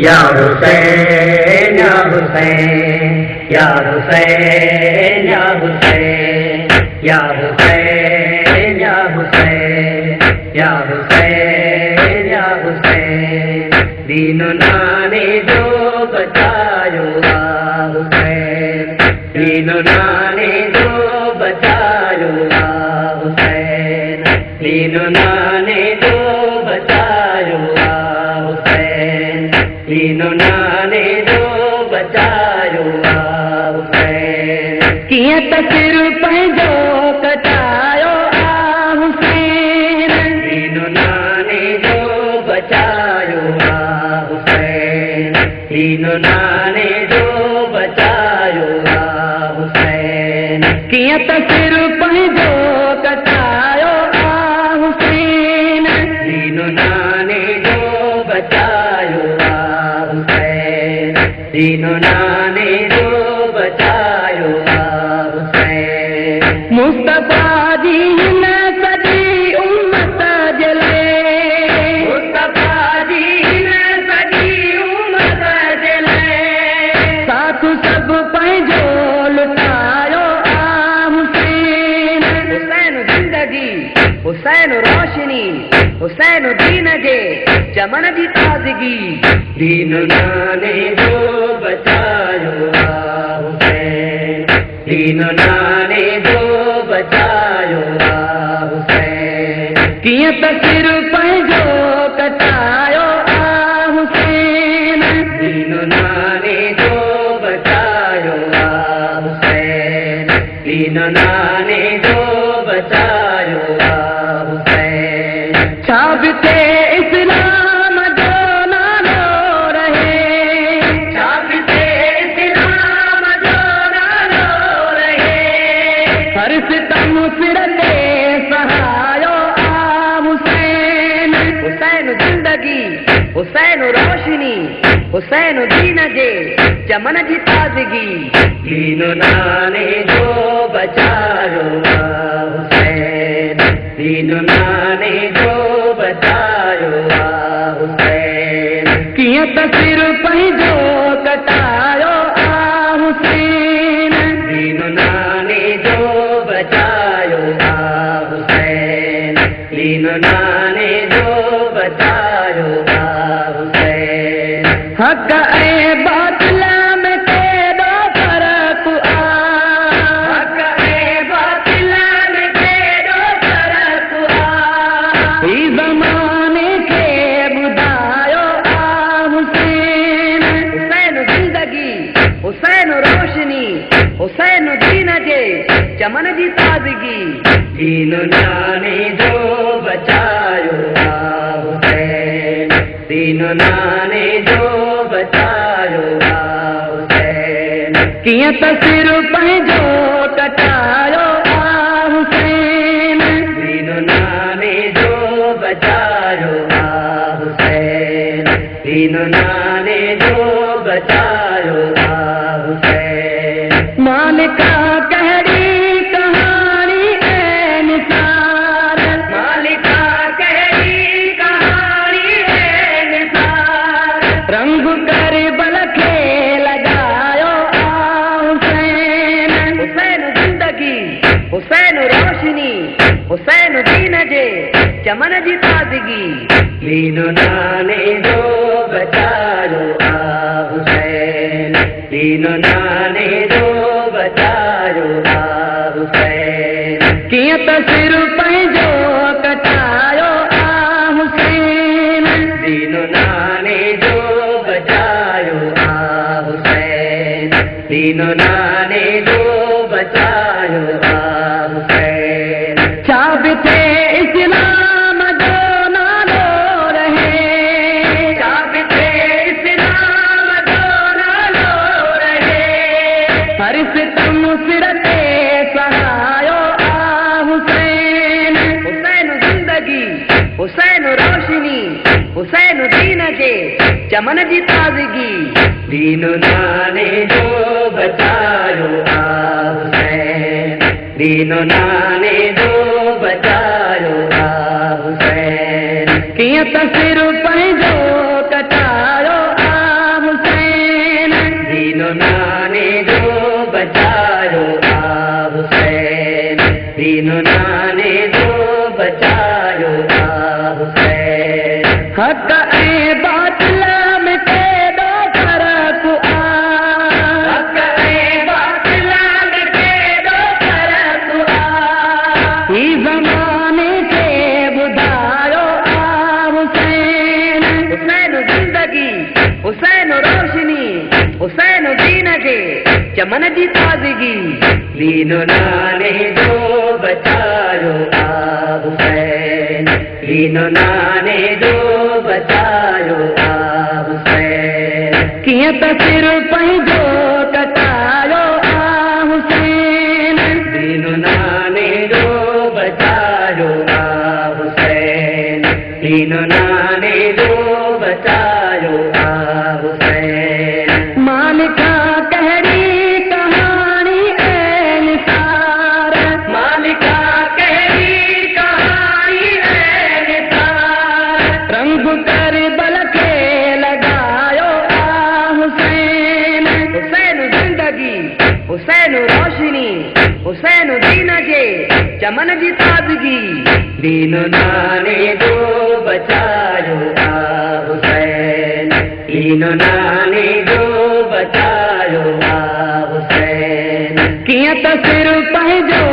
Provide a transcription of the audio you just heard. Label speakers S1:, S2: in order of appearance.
S1: या हुसैन या हुसैन या हुसैन या हुसैन या हुसैन या हुसैन या हुसैन या हुसैन दीन नाने जो बचायो हुसैन दीन नाने जो बचायो हुसैन दीन नाने जो बचायो हुसैन दीन नाने जो बचायो हुसैन किए त सिर पंहिंजो कटायो हुसैन दीन नाने जो बचायो हुसैन दीन नाने जो बचायो हुसैन किए त सिर पंहिंजो कटायो हुसैन दीन नाने जो बचायो हुसैन दीन नाने जो बचायो हुसैन मुस्तफा जी न सॼी उम्मत जले मुस्तफा जी न सॼी उम्मत जले साथ सभु पंहिंजो लुटायो हुसैन हुसैन ज़िंदगी हुसैन रोशनी हुसैन दीन जे चमन जी ताज़गी दीन नाने जो बचायो हुसैन दीन नाने जो बचायो हुसैन कीअं त सिर पंहिंजो कटायो हुसैन दीन नाने जो बचायो हुसैन दीन नाने जो बचायो हुसैन छा बि थिए इस्लाम जो नालो रहे छा बि थिए इस्लाम जो नालो रहे हर सितम सिर ते सहायो हुसैन हुसैन ज़िंदगी हुसैन रोशनी हुसैन दीन जे चमन जी ताज़गी दीन नाने जो बचायो हुसैन दीन नाने जो बचायो हुसैन कीअं त सिर पंहिंजो कटायो हुसैन दीन नाने जो बचायो हुसैन दीन नाने जो बचायो हुसैन हक़ ऐं बातिल में केॾो फ़र्क़ हक़ ऐं बातिल में केॾो फ़र्क़ ही ज़माने खे ॿुधायो हुसैन हुसैन ज़िंदगी हुसैन रोशनी हुसैन दीन जे चमन जी ताज़गी दीन नाने जो बचायो हुसैन दीन नाने जो बचायो हुसैन कीअं त सिर पंहिंजो कटायो हुसैन दीन नाने जो बचायो हुसैन दीन नाने जो बचायो हुसैन मालिका कहिड़ी कहानी है निसार मालिका कहिड़ी कहानी है निसार रंग करबल खे लगायो हुसैन हुसैन ज़िंदगी हुसैन रोशनी हुसैन दीन जे चमन जी ताज़गी दीन नाने जो बचायो हुसैन दीन नाने जो बचायो हुसैन कीअं त सिर पंहिंजो कटायो हुसैन दीन नाने जो बचायो हुसैन दीन नाने जो बचायो हुसैन छा बि थिए इस्लाम जो नालो रहे छा बि थिए इस्लाम जो नालो रहे हर सितम सिर ते सहायो हुसैन हुसैन ज़िंदगी हुसैन रोशनी हुसैन दीन जे चमन जी ताज़गी दीन नाने जो बचायो हुसैन दीन नाने जो बचायो हुसैन कीअं त सिर पंहिंजो कटायो हक ऐं बातिल में केॾो फ़र्क़ु आहे, हक ऐं बातिल में केॾो फ़र्क़ु आहे। ही ज़माने खे ॿुधायो आ हुसैन, हुसैन ज़िंदगी, हुसैन रोशनी, हुसैन दीन जे चमन जी ताज़गी। दीन नाने जो बचायो आ हुसैन, दीन नाने जो बचायो आ हुसैन। कीअं त सिर पंहिंजो कटायो आ हुसैन, दीन नाने जो बचायो आ हुसैन, दीन नाने जो बचायो आ हुसैन। मालिका कहिड़ी कहानी ऐं निसार, मालिका कहिड़ी कहानी ऐं निसार। रंग करबल खे लॻायो आ हुसैन, हुसैन ज़िंदगी, हुसैन रोशनी, हुसैन दीन जे चमन जी ताज़गी। दीन नाने जो बचायो आ हुसैन, दीन नाने जो बचायो आ हुसैन। कीअं त सिर पंहिंजो